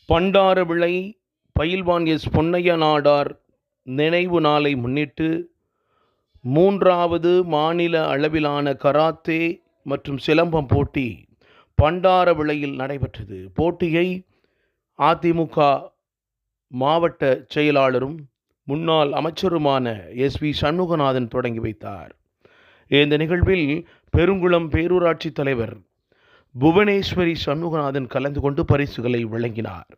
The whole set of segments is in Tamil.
பண்டாரவிளை பயில்வான் எஸ். பொன்னையா நாடார் நினைவு நாளை முன்னிட்டு 3வது மாநில அளவிலான கராத்தே மற்றும் சிலம்பம் போட்டி பண்டாரவிளையில் நடைபெற்றது. போட்டியை அதிமுக மாவட்ட செயலாளரும் முன்னாள் அமைச்சருமான எஸ்.வி. சண்முகநாதன் தொடங்கி வைத்தார். இந்த நிகழ்வில் பெருங்குளம் பேரூராட்சி தலைவர் புவனேஸ்வரி சண்முகநாதன் கலந்து கொண்டு பரிசுகளை வழங்கினார்.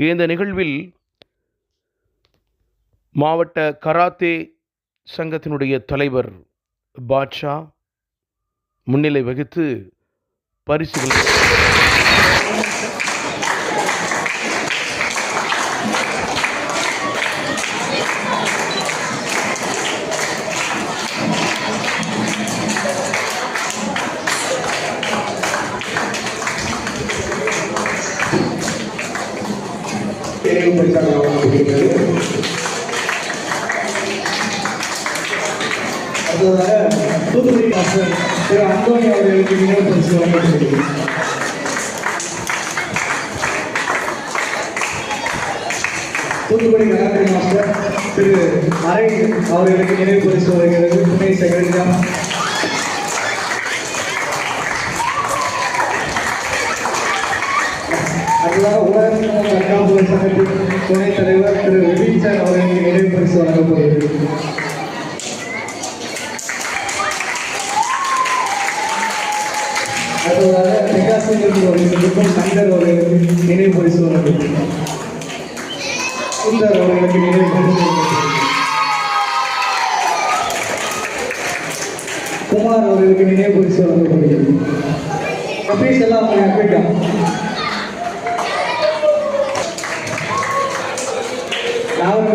இந்த நிகழ்வில் மாவட்ட கராத்தே சங்கத்தினுடைய தலைவர் பாட்ஷா முன்னிலை வகித்து பரிசுகள் தூத்துக்குடி மாஸ்டர் திரு அந்தோணி அவர்களுக்கு நினைவு பரிசு வழங்கப்படுகிறது. தூத்துக்குடி கராத்தே மாஸ்டர் திரு அரவிந்த் அவர்களுக்கு நினைவு பரிசு வருகிறது. துணை செக்ரட்டரி அடுத்ததாக உலக தற்காப்பு சங்கத்தின் துணைத் தலைவர் திரு விபின் சார் அவர்களுக்கு நினைவு பரிசு வழங்கப்படுகிறது. அடுத்ததாக தெகாசிலிருந்து அவர்களுக்கும் சங்கர் அவர்களுக்கு நினைவு பரிசு வழங்கப்படுகிறது. சுந்தர் அவர்களுக்கு நினைவு பரிசு வழங்கப்படுகிறது. குமார் அவர்களுக்கு நினைவு பரிசு வழங்கப்படுகிறது. கபீஷ் எல்லாம் அட்மிட்டா